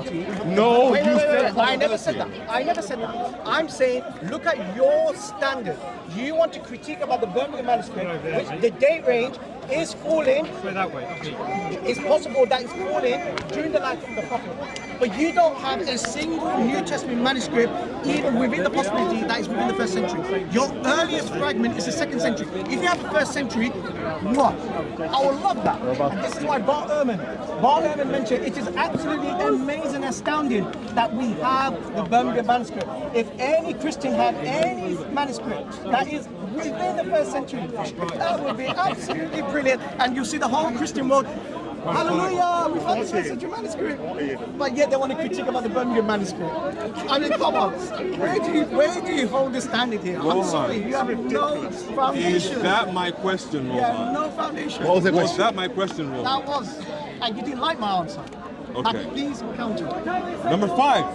possibility. No, you said I never said that. I never said that. I'm saying, look at your standard. You want to critique about the Birmingham manuscript, which the date range is falling. It's possible that it's falling during the life of the Prophet. But you don't have a single New Testament manuscript, even within the possibility that is within the 1st century. Your earliest fragment is the 2nd century. If you have the 1st century, what? I would love that. And this is why Bart Ehrman mentioned it is absolutely amazing, astounding that we have the Birmingham manuscript. If any Christian had any manuscript that is within the 1st century, that would be absolutely brilliant. And you see the whole Christian world, hallelujah, we found the 1st century manuscript. But yet they want to critique about the Birmingham manuscript. I mean, come on. Where do you hold the standard here? I'm sorry, you have no foundation. Is that my question, Rohan? You have no foundation. What was the question? Was that my question, Rohan? That was. And you didn't like my answer. Okay. Please counter. Number 5.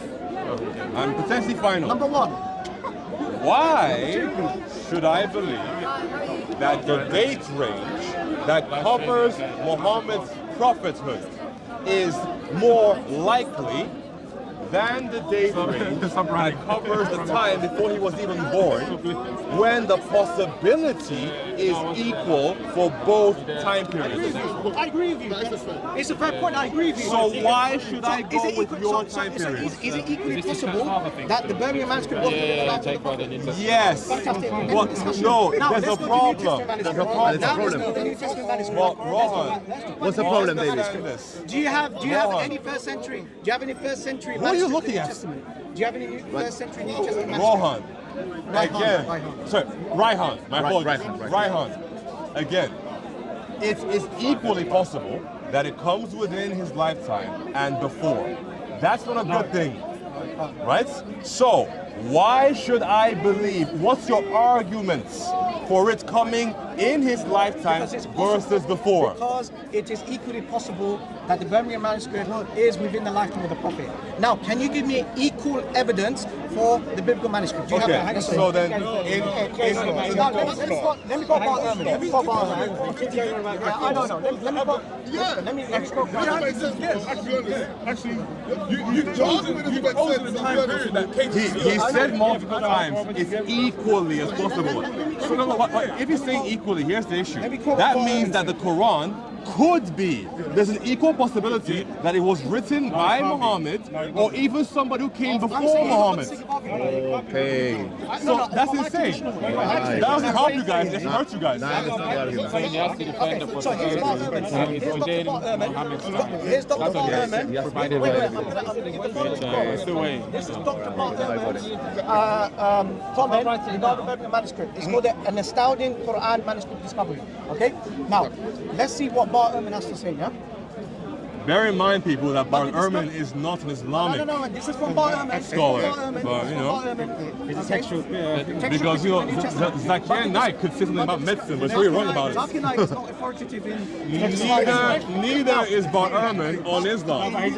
And potentially final. Number 1. Why should I believe that the date range that covers Muhammad's prophethood is more likely than the date range that covers the time before he was even born, when the possibility is equal for both time periods? I agree with you. It's a fair point. I agree with you. So why should I go with your time period? Is it equally possible that the Birmingham manuscript was Yes. But no, there's a problem. There's a problem. Well, Rohan, what's the problem, David? Do you have any 1st century? Do you have any 1st century? What are you looking at? Do you have any 1st century New Testament? Rohan. Again. Sorry, Raihan. My apologies. Raihan. Again. It is equally possible that it comes within his lifetime and before. That's not a good thing. Right? So, why should I believe? What's your arguments for it coming in his lifetime versus before? Because it is equally possible that the Birmingham manuscript is within the lifetime of the Prophet. Now, can you give me equal evidence for the biblical manuscript? Do you Okay, have that? so then let me go Bart Ehrman. Let me go Bart Ehrman. I don't know. Let me go. Actually, the time period that he said multiple times it's equally as possible. So no, if he's saying equally, here's the issue. That means that the Quran could be. There's an equal possibility that it was written by Muhammad or even somebody who came before Muhammad. Okay. So that's insane. That doesn't help you guys, it hurts you guys. So here's Bart Ehrman. Here's Dr. Bart Ehrman. This is Dr. Bart Ehrman's comment regarding the Birmingham manuscript. It's called an astounding Quran manuscript discovery. Okay? Now, let's see what Bart Ehrman has to say, yeah? Bear in mind, people, that Bart Ehrman is not an Islamic No, this is from Bart Ehrman. scholar. But, you know, because, you know, Zakir Naik could say something about medicine, but it's really wrong about it. Zakir Naik is not authoritative in... Neither is Bart Ehrman on Islam. I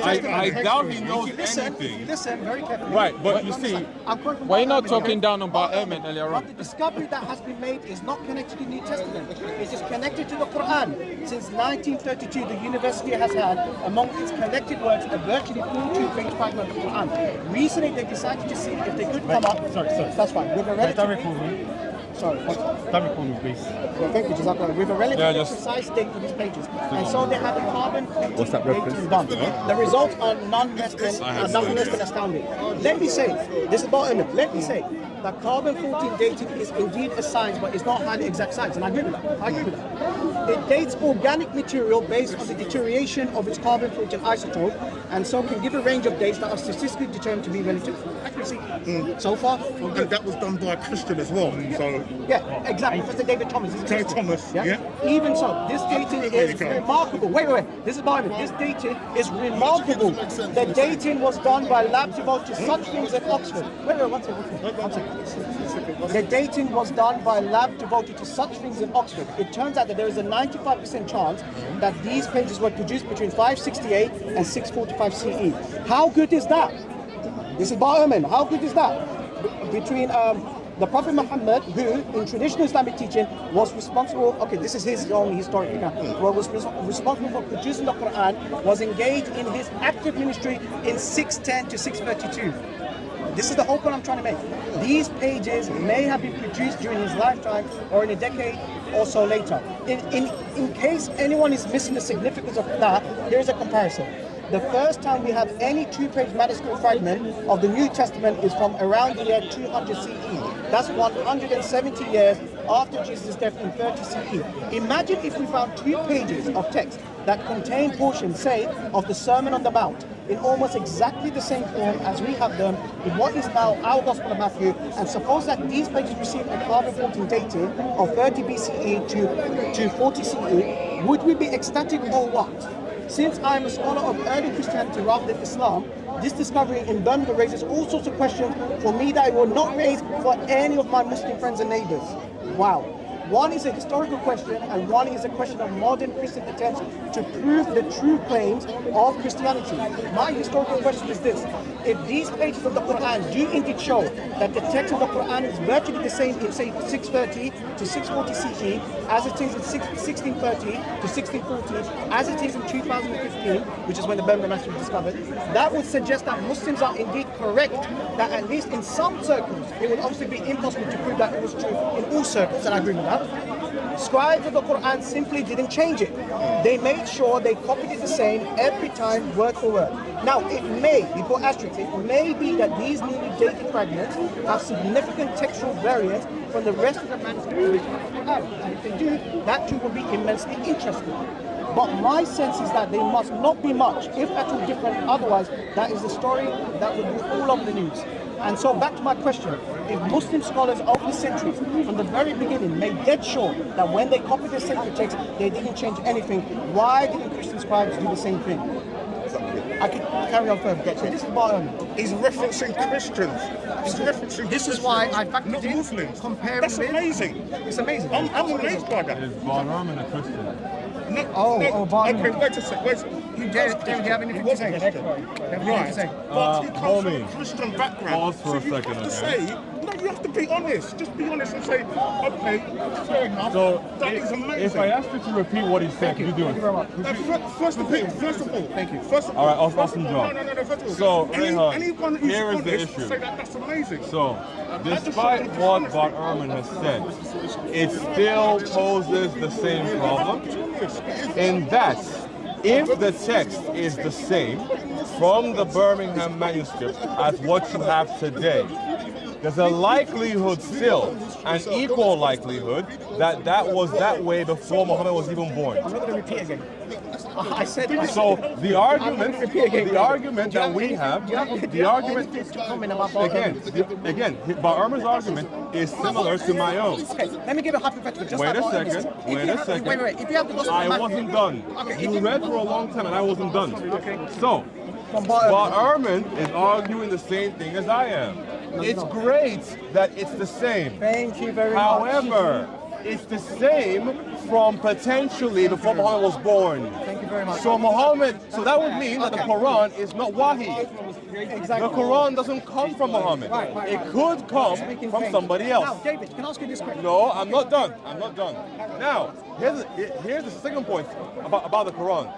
doubt he knows anything. Listen very carefully. Right, but you see... Why are you not talking down on Bart Ehrman earlier on? But the discovery that has been made is not connected to the New Testament. It is connected to the Quran. Since 1932, the university has had, among its collected works, a virtually full 2-page fragment of the Quran. Recently, they decided to see if they could come up. Sorry. That's fine. With a relatively... Sorry. Don't recall me, please. Well, thank you, Jazakallah. With a relatively precise date for these pages. And so they had a carbon dating done. The results are nothing less than astounding. Let me say, this is Bart Ehrman, let me say that carbon 14 dating is indeed a science, but it's not highly exact science, and I agree with that. It dates organic material based on the deterioration of its carbon 14 isotope, and so can give a range of dates that are statistically determined to be relative accuracy. So far, And that was done by a Christian as well. So yeah, exactly. Professor David Thomas. David Thomas, yeah. Even so, this dating is remarkable. Wait. This is Bible. This dating is remarkable. The dating was done by labs devoted to such things at Oxford. Wait, one second. The dating was done by a lab devoted to such things in Oxford. It turns out that there is a 95% chance that these pages were produced between 568 and 645 CE. How good is that? This is Bart Ehrman. How good is that? Between The Prophet Muhammad, who in traditional Islamic teaching was responsible, okay, this is his own historic account, was responsible for producing the Quran, was engaged in his active ministry in 610 to 632. This is the whole point I'm trying to make. These pages may have been produced during his lifetime or in a decade or so later. In case anyone is missing the significance of that, here's a comparison. The first time we have any two-page manuscript fragment of the New Testament is from around the year 200 CE. That's 170 years after Jesus' death in 30 CE. Imagine if we found 2 pages of text that contain portions, say, of the Sermon on the Mount in almost exactly the same form as we have them in what is now our Gospel of Matthew, and suppose that these pages received a carbon 14 dating of 30 BCE to 40 CE, would we be ecstatic or what? Since I am a scholar of early Christianity rather than Islam, this discovery in Birmingham raises all sorts of questions for me that I will not raise for any of my Muslim friends and neighbors. Wow. One is a historical question and one is a question of modern Christian attempts to prove the true claims of Christianity. My historical question is this: if these pages of the Quran do indeed show that the text of the Quran is virtually the same in, say, 630 to 640 CE as it is in 1630 to 1640, as it is in 2015, which is when the Birmingham Manuscript was discovered, that would suggest that Muslims are indeed correct, that at least in some circles, it would obviously be impossible to prove that it was true in all circles, and I agree with that. Scribes of the Quran simply didn't change it. They made sure they copied it the same every time, word for word. Now, it may, before asterisks, it may be that these newly dated fragments have significant textual variance from the rest of the manuscript of the Quran. And if they do, that too will be immensely interesting. But my sense is that they must not be much, if at all different, otherwise that is the story that will be all over the news. And so back to my question, if Muslim scholars over the centuries, from the very beginning, made dead sure that when they copied the sacred text, they didn't change anything, why didn't Christian scribes do the same thing? I could carry on further. So this is bottom. He's referencing Christians. He's referencing This is why I factored not in Muslims. comparing That's with. amazing. It's amazing. I'm amazed by that. Is Von Herman a Christian? Barnum. Okay, wait a sec. David, do you have anything to say? Right. But But he comes from homie, a Christian background. pause for a so you second, have to okay? say, no, you have to be honest. Just be honest and say, okay, fair enough. So, that is amazing. if I ask you to repeat what he said, you do it. First of all, thank you. First of All right, awesome job. No, first of all. So, Raihan, anyone who's here is the honest, issue. say that's amazing. So, despite what Von Herman has said, it still poses the same problem, in that if the text is the same from the Birmingham manuscript as what you have today, there's a likelihood still, an equal likelihood, that that was that way before Muhammad was even born. I'm not going to repeat again. I said. So the argument that we have, the argument again, Ba'arma's argument is similar to my own. Okay, let me give a hypothetical. Just Wait a like second. Wait a second. Wait. If you have the Gospel of I Matthew- wasn't done. Okay, You read for a long time and I wasn't done. Okay. So, From Ba'arma. Ba'arman is arguing the same thing as I am. It's great that it's the same. Thank you very much. However, it's the same from potentially before Muhammad was born. Thank you very much. So that would mean that the Quran is not Wahi. Exactly. The Quran doesn't come from Muhammad. Right. It could come from somebody else. Now, David, can I ask you this question? No, I'm not done. I'm not done. Now, here's the second point about the Quran,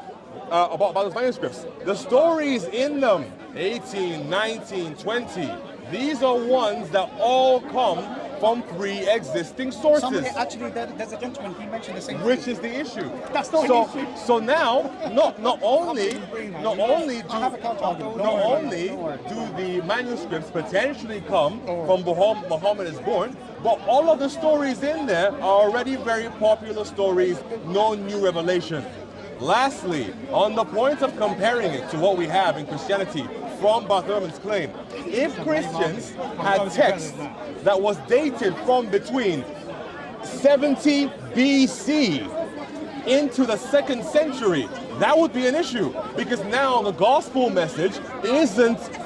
about the manuscripts. The stories in them, 18, 19, 20, these are ones that all come from pre-existing sources. Somebody, actually, there's a gentleman, he mentioned the same thing. Which is the issue. That's not so, an issue. So now, not only do the manuscripts potentially come from Muhammad is born, but all of the stories in there are already very popular stories, no new revelation. Lastly, on the point of comparing it to what we have in Christianity from Bartholomews' claim, if Christians had text that was dated from between 70 BC into the 2nd century, that would be an issue, because now the gospel message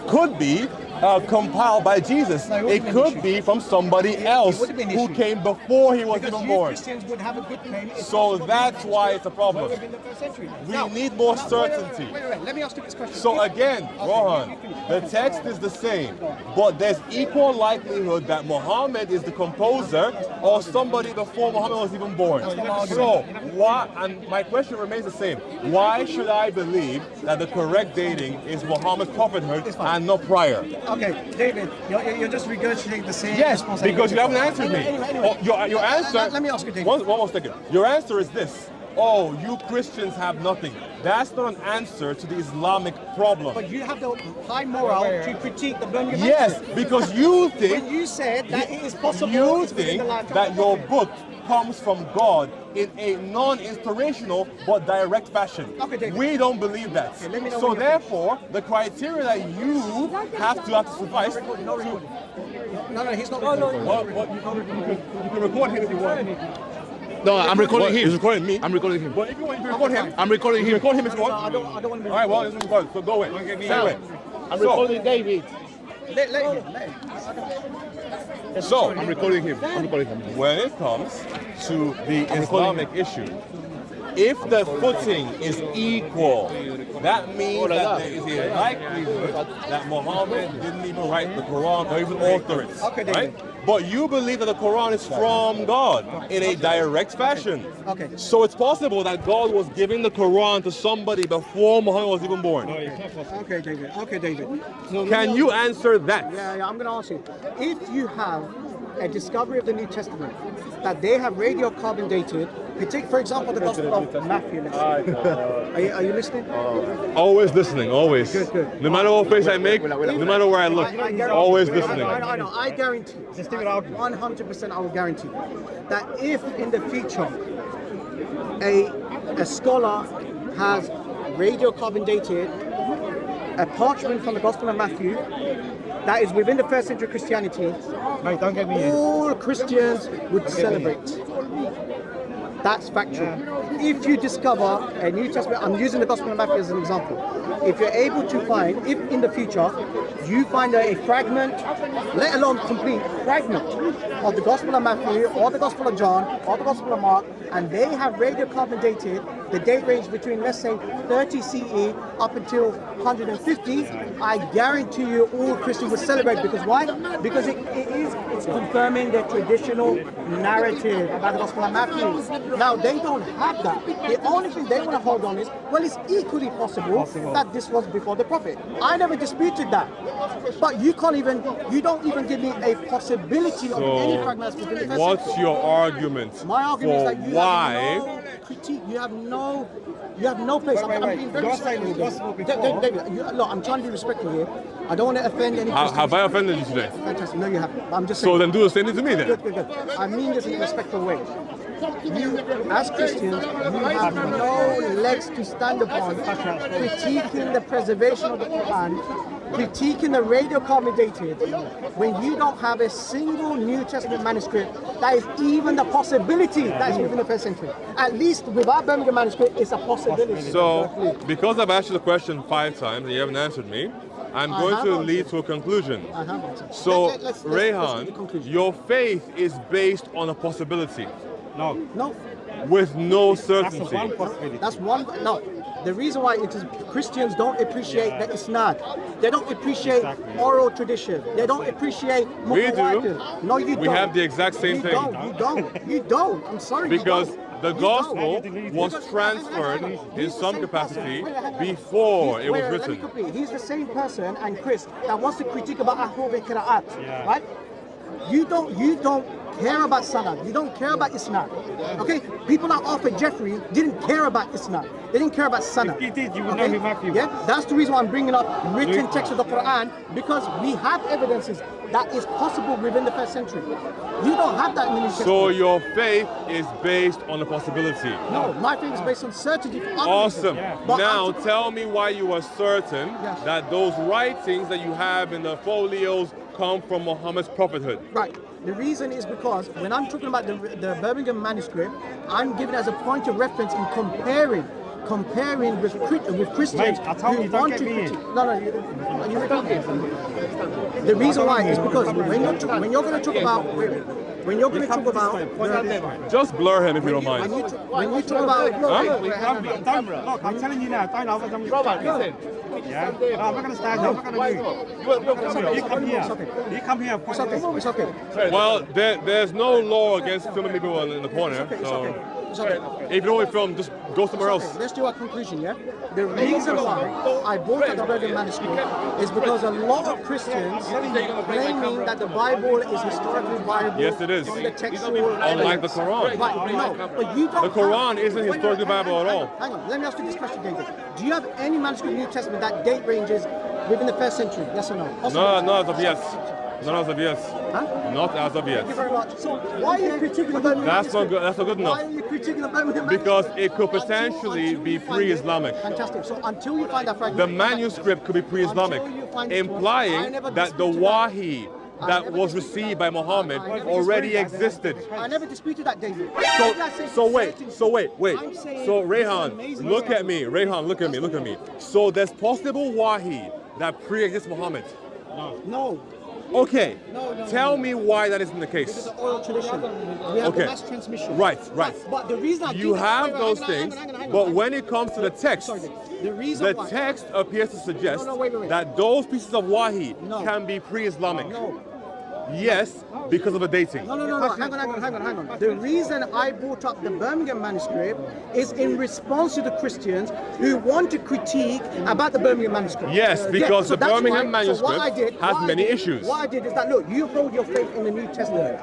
could be compiled by Jesus. It could be from somebody else who came before he was even born. Christians would have a good claim. So that's why it's a problem. In the first century. We need more certainty. Wait. Let me ask you this question. So again, Rohan, the text is the same, but there's equal likelihood that Muhammad is the composer or somebody before Muhammad was even born. So why, and my question remains the same, why should I believe that the correct dating is Muhammad's prophethood and not prior? Okay, David, you're just regurgitating the same. Yes, because you haven't answered me. Anyway. Oh, your answer. Let me ask you, David. One more second. Your answer is this. Oh, you Christians have nothing. That's not an answer to the Islamic problem. But you have the high moral to critique the Birmingham. Yes, because you think. When you said that it is possible. You think that your book comes from God in a non-inspirational but direct fashion. Okay, David. We don't believe that. Okay, let me know so when you're therefore, the criteria that you have to suffice. No, he's not recording. You can record him if you want. No, I'm recording him. He's recording me. I'm recording him. But if you want to record him, I'm recording him. record him if you want. I don't want to be. All right, well, it's recorded. So go away. Anyway, I'm recording David. Let him. So I'm recording him. I'm recording him. when it comes to the Islamic issue, if the footing is equal, that means that there is a likelihood that Muhammad didn't even write the Quran or even author it. Okay, David. Right? But you believe that the Quran is from God in a direct fashion. Okay. So it's possible that God was giving the Quran to somebody before Muhammad was even born. Okay, David. Okay, David. Can you answer that? Yeah, I'm going to ask you. If you have a discovery of the New Testament that they have radiocarbon dated, for example, the Gospel of Matthew. Are you listening? Always listening, always. Good. No matter what face I make, no matter where I look, always listening. I know. I guarantee. 100% I will guarantee that if in the future a scholar has radiocarbon dated a parchment from the Gospel of Matthew that is within the first century Christianity, Mate, don't get me in. all Christians would celebrate. That's factual. If you discover a New Testament, I'm using the Gospel of Matthew as an example. If you're able to find, if in the future you find a fragment, let alone complete fragment of the Gospel of Matthew or the Gospel of John or the Gospel of Mark, and they have radiocarbon dated, the date range between, let's say, 30 CE up until 150, I guarantee you all Christians will celebrate. Because why? Because it's confirming their traditional narrative about the Gospel of Matthew. Now, they don't have that. The only thing they want to hold on is, well, it's equally possible that this was before the prophet. I never disputed that. But you don't even give me a possibility of any fragments within the first What's century. your argument My argument is for that you why? have no critique. You have no place. I'm being very respectful. David, look, I'm trying to be respectful here. I don't want to offend any Christians. Have I offended you today? Fantastic. No, you haven't. I'm just saying. So then do the same thing to me then. Good. I mean this in a respectful way. You, as Christians, you have no legs to stand upon critiquing the preservation of the Quran, critiquing the radiocarbon dated, when you don't have a single New Testament manuscript that is even the possibility that is within the first century. At least with our Birmingham manuscript, it's a possibility. So, because I've asked you the question 5 times and you haven't answered me, I'm going to lead to a conclusion. So, let's Raihan, your faith is based on a possibility. No. With no certainty. That's one possibility. That's one. No. The reason why it is Christians don't appreciate the Isnad. They don't appreciate oral tradition. They don't appreciate We do. No, you don't. We have the exact same thing. You don't. I'm sorry. Because the You gospel don't. was transferred in some capacity before it was Let me written. complete. He's the same person, and Chris, that wants to critique about Ahruf and Qira'at, right? You don't care about Sanad. You don't care about Isnad. Okay? People like Arthur Jeffrey didn't care about Isnad. They didn't care about Sanad. If you did, you would know who Matthew was. Yeah? That's the reason why I'm bringing up written text of the Quran, because we have evidences that is possible within the first century. You don't have that in the New Testament. So your faith is based on a possibility. No, my faith is based on certainty. Awesome. But Now tell me why you are certain Yes. that those writings that you have in the folios come from Muhammad's prophethood. Right. The reason is because when I'm talking about the Birmingham manuscript, I'm giving it as a point of reference in comparing comparing with Christians Mate, I told who you, don't want get to me in. critique. No, you repeat. The reason why is because when you're going to talk about Just blur him if you don't mind. when you talk about Look, I'm telling you now, don't Robert, listen. Yeah? No, I'm not going to stand here, I'm not going to move. You come here. You come here. it's okay. Well, there's no law against filming people in the corner, so It's okay. if you don't want to film, just go somewhere else. Let's do our conclusion, yeah? The reason why I brought up the Bergen manuscript is because a lot of Christians claiming that the Bible is historically viable. Yes, it is. From the textual Unlike the Quran. Right, no, but you don't. The Quran isn't historically Bible at all. Hang on, let me ask you this question, David. Do you have any manuscript New Testament that date ranges within the 1st century? Yes or no? No, not as of yet. Not as of yet. Huh? Not as of yet. Thank you very much. So why are you critiquing the Birmingham That's not manuscript? good. That's not good Why enough. are you critiquing the Birmingham Because manuscript? it could potentially be pre-Islamic. Fantastic. So until you find that fragment, The manuscript could be pre-Islamic, implying that the Wahi that was received by Muhammad already existed. I never disputed that, David. So wait. So Raihan, look at me. Raihan, look at me. So there's possible Wahi that pre-exists Muhammad. No. Okay. No. Tell me why that isn't the case. It's an oral tradition. We have Okay. the mass transmission. Right. But the reason I You do that- have wait, those hang on, things, hang on. but when it comes to the text, The reason the why. text appears to suggest Wait. that those pieces of Wahi No. can be pre-Islamic. No. Yes, because of the dating. No. Hang on. The reason I brought up the Birmingham manuscript is in response to the Christians who want to critique about the Birmingham manuscript. Yes, because so the that's Birmingham why- so what I manuscript did- has what I many did- issues. What I did is that, look, you hold your faith in the New Testament.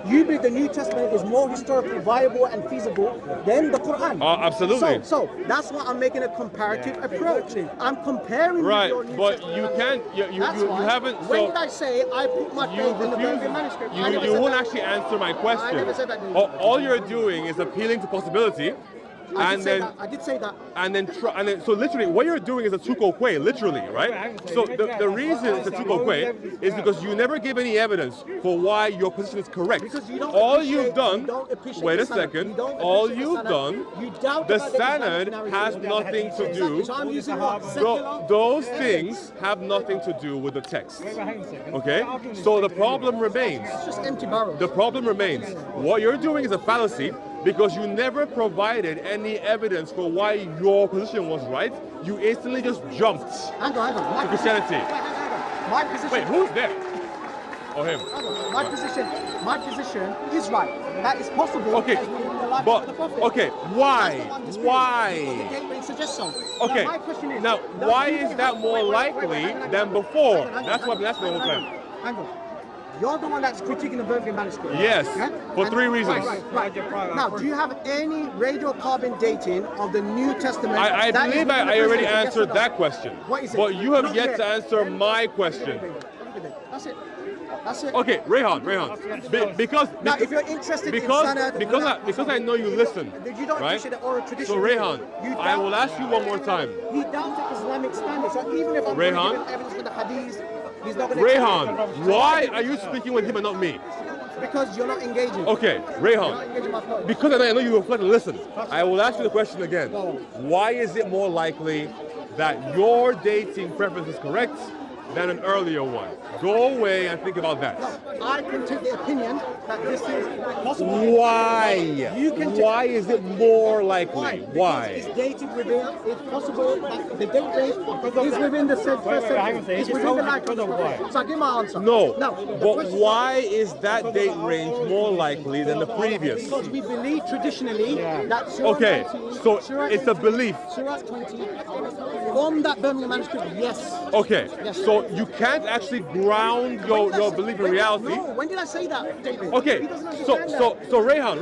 You believe the New Testament is more historically viable and feasible than the Quran. Absolutely. So that's why I'm making a comparative approach. I'm comparing Right, with your New but Testament. you can't. You That's why. haven't. When So did I say I put my you faith in the refuse. Birmingham manuscript? I never You said won't that. actually answer my question. never said that, David. All you're doing is appealing to possibility, I and did say that. and then so literally what you're doing is a tuko kwe, literally, right? So the reason it's a tuko kwe is because you never give any evidence for why your position is correct. Because you don't All appreciate- you've you done, don't appreciate wait the a sanad. second, You don't all appreciate the you've sanad. done, You doubt the about the Islamic sanad narrative. has nothing to do. Exactly. So I'm using what? Secular? Those things have nothing to do with the text. Okay? So the problem remains. It's just empty barrels. The problem remains. What you're doing is a fallacy because you never provided any evidence for why your position was right. You instantly just jumped Hang on. to Christianity. Hang on. My position. Wait, who's there? Oh, him. Hang on. My position is right. That is possible. Okay, as we live in the life but of the Prophet. okay, That's why? the one disputed. Why? Because the gateway suggests so. Okay. Now, my question is, Now, does why you is think- that more wait, likely hang on. than before? Hang on. That's what I'm asking the whole time. Hang on. You're the one that's critiquing the Birmingham manuscript. Yes, for And- three reasons. Right. Now, do you have any radiocarbon dating of the New Testament? I that is believe within the I already presence, yes or answered no? that question. What is it? But you have Not yet to answer my question. That's it. That's it. Okay, Raihan. Because Now, if you're interested in because sanad, because I know you listen, you don't right? appreciate the oral tradition. So Raihan, You I will doubt- ask you one more time. He doubts the Islamic standard. So even if I'm Raihan? giving evidence for the hadith, he's not going to. Raihan, why are you speaking with him and not me? Because you're not engaging. Okay, You're not Raihan. engaging my point. Because I know you reflect and listen, I will ask you the question again. Why is it more likely that your dating preference is correct than an earlier one? Go away and think about that. I can take the opinion that this is possible. Why? You can take- Why is it more likely? Because Why? it's dated within, it's possible that the date range is within the first hang on a century. second. It's You within told the me life of because the of Prophet. why. So I give my answer. No, the but question- why is that date range more likely than the previous? Because we believe traditionally that Surah Okay, 19, so Surah it's a 18, belief. Surah 20, from that Birmingham manuscript, yes. Okay, Yes. so you can't actually ground your belief in reality. No, when did I say that, David? Okay, He doesn't so understand Raihan,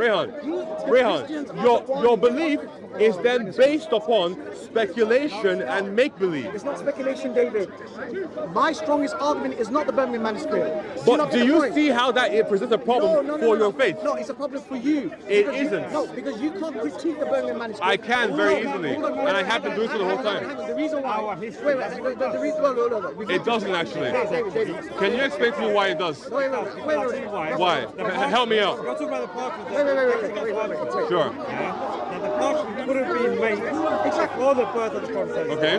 Christians are the ones- your belief is then based upon speculation and make believe. It's not speculation, David. My strongest argument is not the Birmingham manuscript. But do you see how that it presents a problem for your faith? No, it's a problem for you. It Because you- isn't. No, because you can't critique the Birmingham manuscript. I can Hold very on, easily, hold on, and I have been doing so the whole hang on, time. The reason why. Our history. Wait, the reason. No. It doesn't actually. David. Can you explain to me why it does? Wait. Why? Help me out. You're talking about the purpose. Wait. Sure. that the parchment could have been made before the birth of the Prophet. Okay.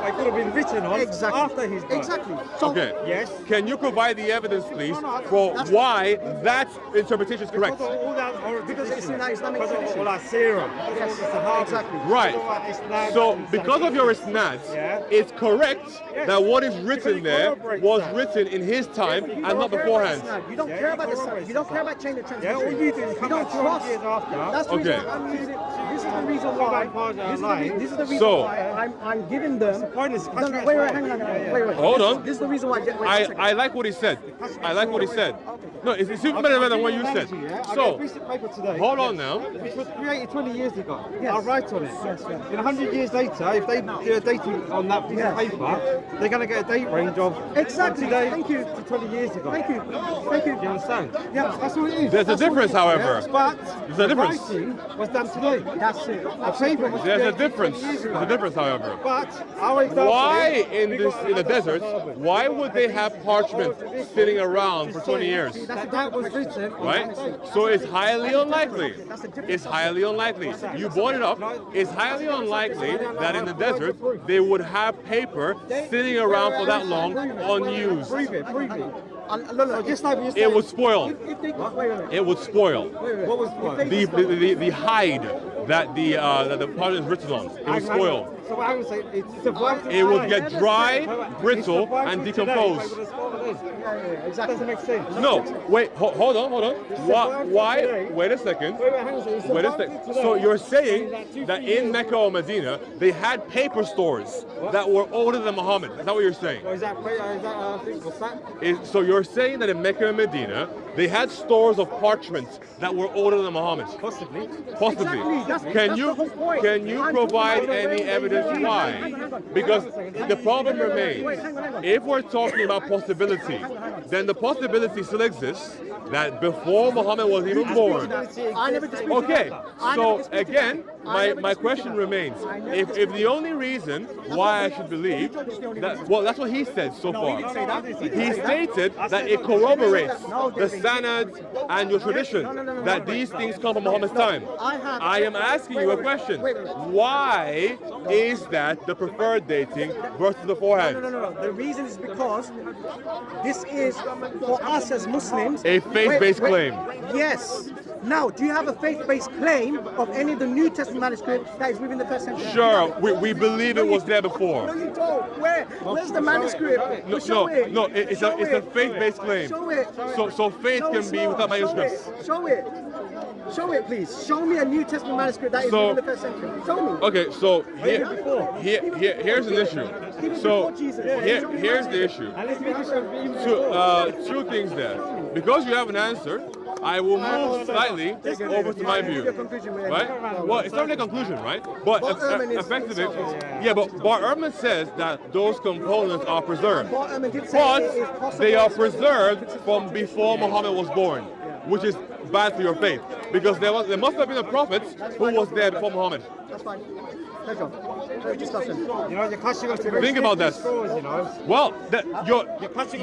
It could have been written on after his birth. Exactly. So, Okay. Yes. Can you provide the evidence, please, for why that interpretation is correct? Because of all that, Because it's in our Islamic because of tradition. all that serum. Yes. Exactly. Right. Islam So, and because of your isnads, Yeah. it's correct that what is written there was written in his time You and don't not care beforehand. about Islam. You don't Yeah, care you about the corroborate Islam. You don't care about chain of Yeah, all transmission. you do is come don't back 200 trust. years after. That's the reason Okay. I'm using. This is the reason why. This is the reason So- why I'm giving them. Pointless. No, no, wait, hang on. Wait. Hold on. This is the reason why. Wait a second. I like what he said. I like what he said. No, it's even better than what you said. I got a So, piece of paper today. hold on now. Which was created 20 years ago. Yes. I'll write on it. Yes. In 100 years later, if they do a dating on that piece of paper, they're going to get a date range of Exactly. from today Thank you. to 20 years ago. Thank you. Do you understand? Yeah. That's what it is. There's a difference, however. But There's a difference. the writing was done today. That's it. The paper was There's a created difference. 20 years There's ago. a difference, however. But our example Why is in we this got in the another desert? carbon. Why would they have parchment sitting around for 20 years? That was written on Right? So it's highly unlikely. It's highly unlikely. You brought it up. It's highly unlikely that in the desert they would have paper sitting around for that long unused. Prove it. No, Just like you said, It would spoil. If they, wait. It would spoil. what was what? The hide that the parchment is written on. It would spoil. So what I would say, it survived. It would get dry, brittle, and decompose. Exactly. Doesn't make sense. No, wait, hold on. Why? Wait a second. Wait, hang on a second. Wait a second. So you're saying that in Mecca or Medina, they had paper stores that were older than Muhammad. Is that what you're saying? Is that what's that? So you're saying that in Mecca and Medina, they had stores of parchments that were older than Muhammad? Possibly. Possibly. Exactly, that's Can the you whole point. can you I'm provide talking about any the evidence way- why? Hang on. Because the problem Wait, remains. hang on. If we're talking about possibility, then the possibility still exists that before Muhammad was even born. I never disputed Okay, that. I so never disputed again, that. I never my disputed question that. remains, I never if disputed the only reason why I should believe that, well, that's what he said so far. didn't say that. He didn't He say that. stated that it corroborates No, the David. sanad and your tradition, No, that these things come from Muhammad's time. I am asking you a question. Why is that the preferred dating versus the forehand? No. The reason is because this is, for us as Muslims, A faith-based Wait. claim. Yes. Now, do you have a faith-based claim of any of the New Testament manuscripts that is within the first century? Sure, we believe it was there No, before. you don't. Where's the manuscript? Show it. No, it's a faith-based claim. Show it. So faith No, can it's be not. without manuscripts. Show it. Show it, please. Show me a New Testament manuscript that is So- within the first century. Show me. Okay, so here's an issue. So here's the issue. Two things there. Because you have an answer, I will move slightly over to my view. Right? Well, it's not really a conclusion, right? But Bar Ehrman is- effectively, yeah, but Bar Ehrman says that those components are preserved. Bar Ehrman did say it is But possible they are to- preserved from before Muhammad was born, which is bad for your faith. Because there must have been a prophet who was there before Muhammad. That's fine. Pleasure. Great discussion. You know, your country was to Think about that. straws, you know. Well,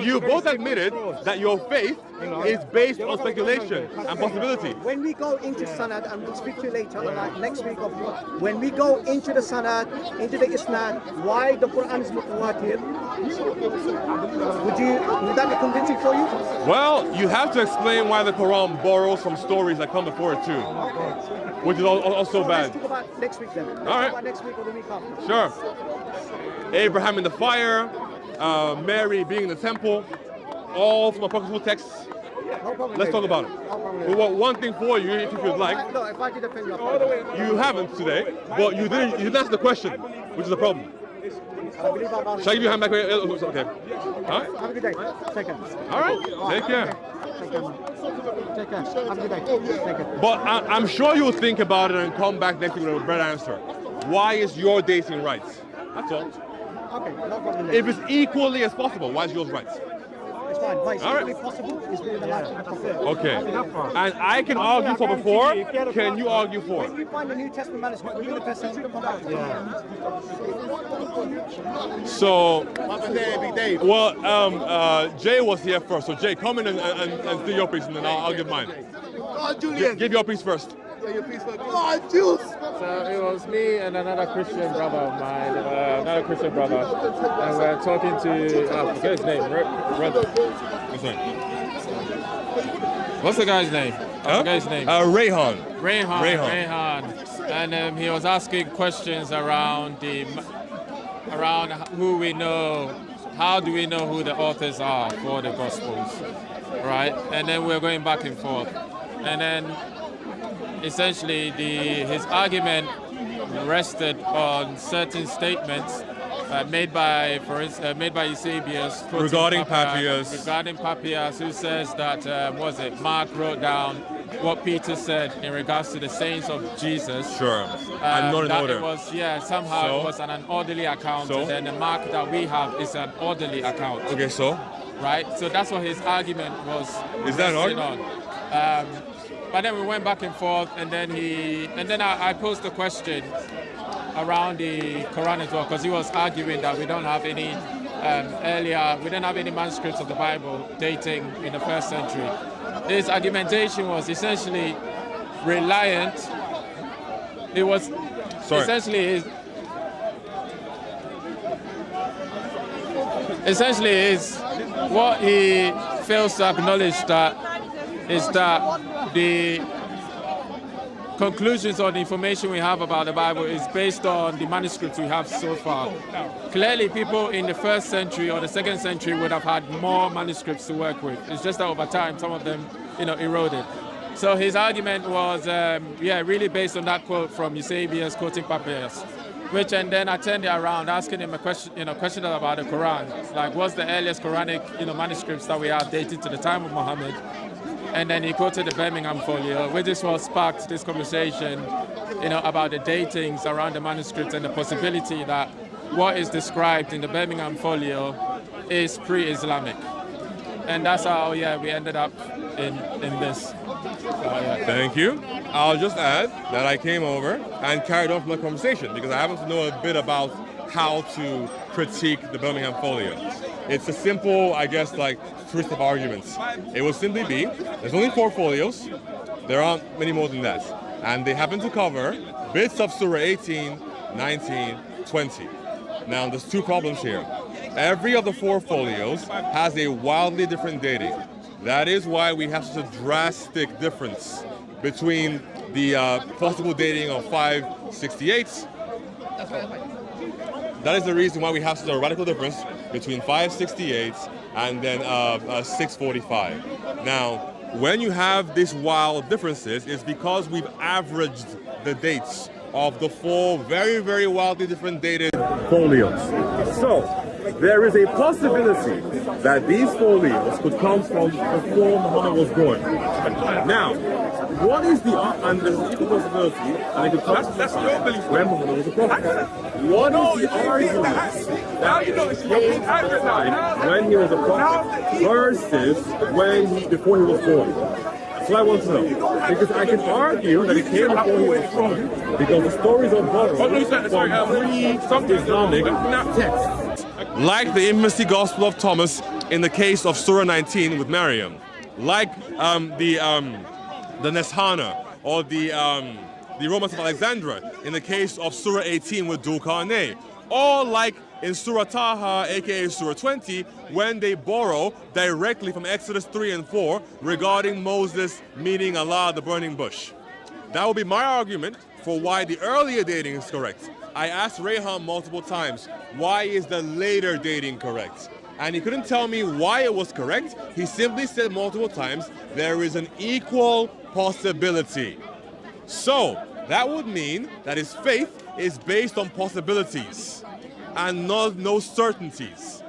you both admitted that your faith is based on speculation and possibility. When we go into Sanad, and we'll speak to you later, like next week, when we go into the Sanad, into the Isnad, why the Quran is mutawatir, would that be convincing for you? Well, you have to explain why the Quran borrows from stories that come before it too, which is also So bad. let's talk about next week then. Let's All talk right. about next week or the week after. Sure. Abraham in the fire, Mary being in the temple, all from apocryphal texts. No problem. Let's talk David. about it. No problem. We want one thing for you, if you'd like. Look, if I did offend you, You haven't today, but you didn't ask the question, which is the problem. I believe I'm honest. Shall I give you a hand back? Okay. All right. Have a good day. Take care. All right. Take care. Take care, man. Take care. Have a good day. Take care. But I'm sure you'll think about it and come back next week with a better answer. Why is your dating right? That's all. Okay, no problem. If it's equally as possible, why is yours right? It's fine. But it's All right. equally possible. It's within the life of the Prophet. Okay. And I can argue for before. Can you argue for? When you find the New Testament manuscript within the first century, come back. So, well, Jay was here first. So Jay, come in and do your piece, and then I'll give mine. Give your piece first. Come on, Jules! So it was me and another Christian brother of mine, and we're talking to, I forget his name, What's the guy's name? I forget his name. Raihan. Raihan. And he was asking questions around who we know, how do we know who the authors are for the Gospels, right? And then we're going back and forth. And then essentially his argument rested on certain statements made by Eusebius Regarding Papias. Who says that Mark wrote down what Peter said in regards to the sayings of Jesus. Sure. And not in order. It was, somehow it was an orderly account, and then the Mark that we have is an orderly account. Okay, so? Right? So that's what his argument was. Is that an argument? But then we went back and forth, and then I posed a question around the Quran as well, because he was arguing that we don't have any we don't have any manuscripts of the Bible dating in the 1st century. His argumentation was essentially reliant. It was essentially what he fails to acknowledge is that the conclusions or the information we have about the Bible is based on the manuscripts we have so far. Clearly, people in the 1st century or the 2nd century would have had more manuscripts to work with. It's just that over time, some of them, eroded. So his argument was, really based on that quote from Eusebius quoting Papias, and then I turned it around, asking him a question, question about the Quran, like what's the earliest Quranic, manuscripts that we have dated to the time of Muhammad. And then he quoted the Birmingham Folio, which is what sparked this conversation, about the datings around the manuscripts and the possibility that what is described in the Birmingham Folio is pre-Islamic. And that's how, we ended up in this. Thank you. I'll just add that I came over and carried on from the conversation because I happen to know a bit about how to critique the Birmingham Folio. It's a simple, twist of arguments. It will simply be, there's only 4 folios, there aren't many more than that. And they happen to cover bits of Surah 18, 19, 20. Now there's 2 problems here. Every of the 4 folios has a wildly different dating. That is why we have such a drastic difference between the possible dating of 568. That is the reason why we have such a radical difference between 568 and then 645. Now, when you have these wild differences, it's because we've averaged the dates of the 4 very, very wildly different dated folios. So, there is a possibility that these folios could come from before Muhammad was born. Now, what is the, and there's an equal possibility, and it could come when Muhammad was a prophet. What is the argument that came when he was a prophet versus before he was born? That's what I want to know. Because I can argue that it came before he was born, because the stories are borrowed from pre-Islamic texts. Like the infamous Gospel of Thomas in the case of Surah 19 with Maryam. Like the Neshana or the Romans of Alexandria in the case of Surah 18 with Dhul Qarnayn. Or like in Surah Taha, aka Surah 20, when they borrow directly from Exodus 3 and 4 regarding Moses meeting Allah at the burning bush. That would be my argument for why the earlier dating is correct. I asked Raihan multiple times, why is the later dating correct? And he couldn't tell me why it was correct. He simply said multiple times, there is an equal possibility. So, that would mean that his faith is based on possibilities and no certainties.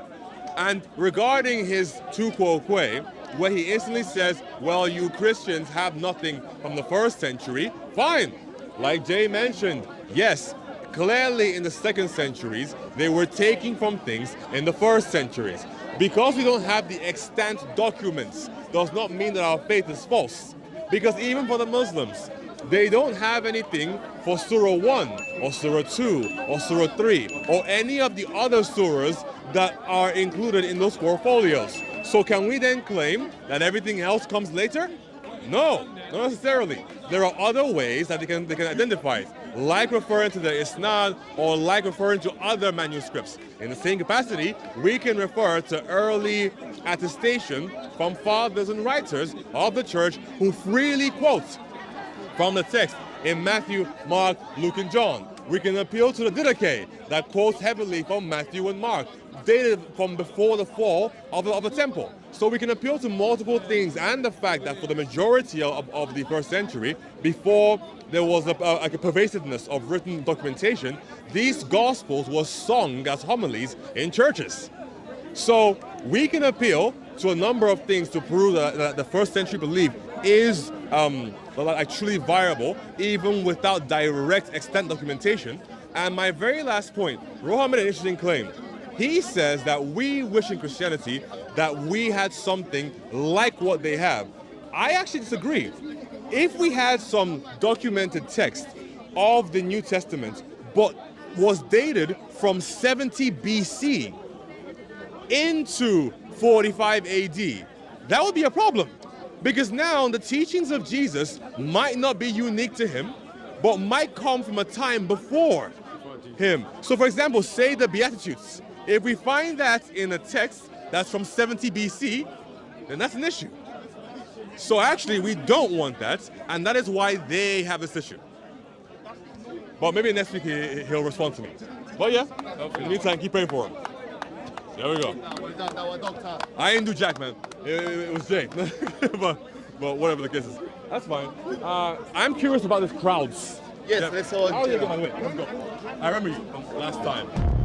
And regarding his tu quo que, where he instantly says, well, you Christians have nothing from the 1st century, fine. Like Jay mentioned, yes, clearly in the 2nd centuries, they were taking from things in the 1st centuries. Because we don't have the extant documents does not mean that our faith is false. Because even for the Muslims, they don't have anything for Surah 1 or Surah 2 or Surah 3 or any of the other surahs that are included in those 4 folios. So can we then claim that everything else comes later? No, not necessarily. There are other ways that they can identify it, like referring to the Isnad or like referring to other manuscripts. In the same capacity, we can refer to early attestation from fathers and writers of the church who freely quote from the text in Matthew, Mark, Luke, and John. We can appeal to the Didache that quotes heavily from Matthew and Mark, dated from before the fall of the temple. So we can appeal to multiple things, and the fact that for the majority of the first century, before there was a pervasiveness of written documentation, these gospels were sung as homilies in churches. So we can appeal to a number of things to prove that the first century belief is actually viable, even without direct extant documentation. And my very last point, Rohan made an interesting claim. He says that we wish in Christianity that we had something like what they have. I actually disagree. If we had some documented text of the New Testament, but was dated from 70 BC into 45 AD, that would be a problem. Because now the teachings of Jesus might not be unique to him, but might come from a time before him. So for example, say the Beatitudes. If we find that in a text that's from 70 BC, then that's an issue. So actually we don't want that, and that is why they have this issue. But maybe next week he'll respond to me. But yeah, in the meantime, keep praying for him. There we go. I didn't do Jack, man. It was Jay. but whatever the case is. That's fine. I'm curious about these crowds. Yes, let's all. Let's go. I remember you from last time.